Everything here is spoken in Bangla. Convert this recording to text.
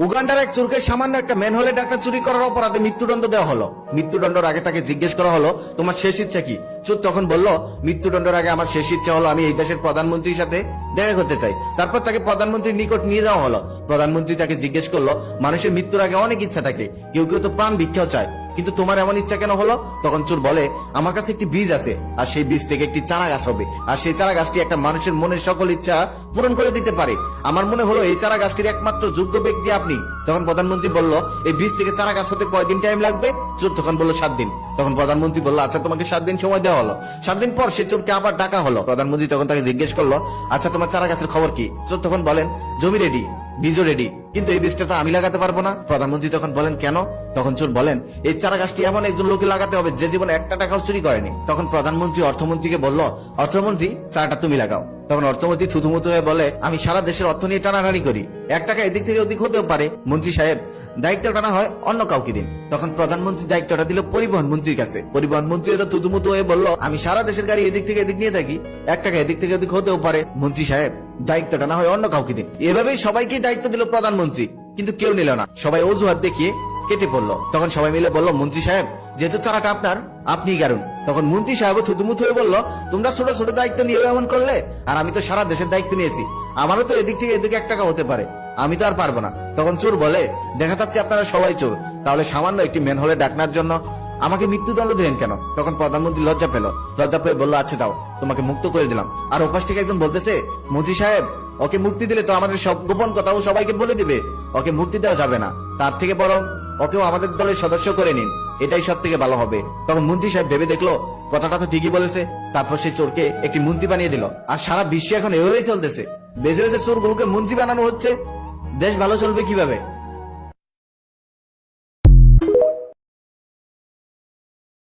উগান্ডার এক চোরকে সামান্য একটা ম্যানহোলে টাকা চুরি করার অপরাধে মৃত্যুদণ্ড দেওয়া হলো। মৃত্যুদণ্ডের আগে তাকে জিজ্ঞেস করা হলো, তোমার শেষ ইচ্ছা কি? চোর তখন বলল, মৃত্যুদণ্ডের আগে আমার শেষ ইচ্ছা হলো আমি এই দেশের প্রধানমন্ত্রীর সাথে দেখা করতে চাই। তারপর তাকে প্রধানমন্ত্রীর নিকট নিয়ে যাওয়া হলো। প্রধানমন্ত্রী তাকে জিজ্ঞেস করলো, মানুষের মৃত্যুর আগে অনেক ইচ্ছা থাকে, কেউ কেউ তো প্রাণ ভিক্ষাও চায়, কিন্তু তোমার এমন ইচ্ছা কেন হলো? তখন চোর বলে, আমার কাছে একটি বীজ আছে, আর সেই বীজ থেকে একটি চারা গাছ হবে, আর সেই চারা গাছটি একটা মানুষের মনের সকল ইচ্ছা পূরণ করে দিতে পারে। আমার মনে হলো এই চারা গাছটির একমাত্র যোগ্য ব্যক্তি আপনি। তখন প্রধানমন্ত্রী বলল, এই বীজ থেকে চারা গাছ হতে কয়দিন টাইম লাগবে? চোর তখন বলল 7 দিন। তখন প্রধানমন্ত্রী বলল, আচ্ছা তোমাকে 7 দিন সময় দেওয়া হলো। 7 দিন পর সে চোরকে আবার ডাকা হলো। প্রধানমন্ত্রী তখন তাকে জিজ্ঞেস করলো, আচ্ছা তোমার চারা গাছের খবর কি? চোর তখন বলেন, জমি রেডি, বীজও রেডি, কিন্তু এই বীজটা তো আমি লাগাতে পারবো না। প্রধানমন্ত্রী তখন বলেন, কেন? তখন চোর বলেন, এই চারা গাছটি এমন একজন লোকে লাগাতে হবে যে জীবনে একটা টাকাও চুরি করেনি। তখন প্রধানমন্ত্রী অর্থমন্ত্রীকে বলল, অর্থমন্ত্রী চারাটা তুমি লাগাও। তখন অর্থমন্ত্রী থুতুমুতু হয়ে বলে, আমি সারা দেশের অর্থ নিয়ে টানাটানি করি, 1 টাকা এদিক থেকে ওদিক হতেও পারে, মন্ত্রী সাহেব দায়িত্বটা না হয় অন্য কাউকে দিন। তখন প্রধানমন্ত্রী দায়িত্বটা দিল পরিবহন মন্ত্রীর কাছে। পরিবহন মন্ত্রী তো থুতুমুতু হয়ে বলল, আমি সারা দেশের গাড়ি এদিক থেকে এদিক নিয়ে থাকি, 1 টাকা এদিক থেকে ওদিক হতেও পারে, মন্ত্রী সাহেব দায়িত্বটা না হয় অন্য কাউকে দিন। এভাবেই সবাইকে দায়িত্ব দিল প্রধানমন্ত্রী, কিন্তু কেউ নিল না, সবাই অজুহাত দেখিয়ে কেটে পড়লো। তখন সবাই মিলে বলল, মন্ত্রী সাহেব যেহেতু চারাটা আপনার, আপনি কারণ। তখন মন্ত্রী সাহেব থুতুমুতু হয়ে বলল, তোমরা ছোট ছোট দায়িত্ব নিয়ে এমন করলে, আর আমি তো সারা দেশের দায়িত্ব নিয়েছি, আমারও তো এদিক থেকে এদিকে 1 টাকা হতে পারে, আমি তো আর পারবো না। তখন চোর বলে, দেখা যাচ্ছে আপনারা সবাই চোর, তাহলে সামান্য একটি ম্যানহোলে ডাকনার জন্য আমাকে মৃত্যুদণ্ড দিলেন কেন? তখন প্রধানমন্ত্রী লজ্জা পেয়ে বললো, আচ্ছা দাও, তোমাকে মুক্ত করে দিলাম। আর ওপাশ থেকে একজন বলতেছে, মন্ত্রী সাহেব ওকে মুক্তি দিলে তো আমাদের সব গোপন কথাও সবাইকে বলে দিবে, ওকে মুক্তি দেওয়া যাবে না, তার থেকে বরং ওকেও আমাদের দলের সদস্য করে নিন, এটাই সব থেকে ভালো হবে। তখন মন্ত্রী সাহেব ভেবে দেখলো কথাটা তো ঠিকই বলেছে। তারপর সে চোরকে একটি মন্ত্রী বানিয়ে দিল। আর সারা বিশ্বে এখন এভাবেই চলতেছে, দেশে দেশে চোরগুলোকে মন্ত্রী বানানো হচ্ছে, দেশ ভালো চলবে কিভাবে?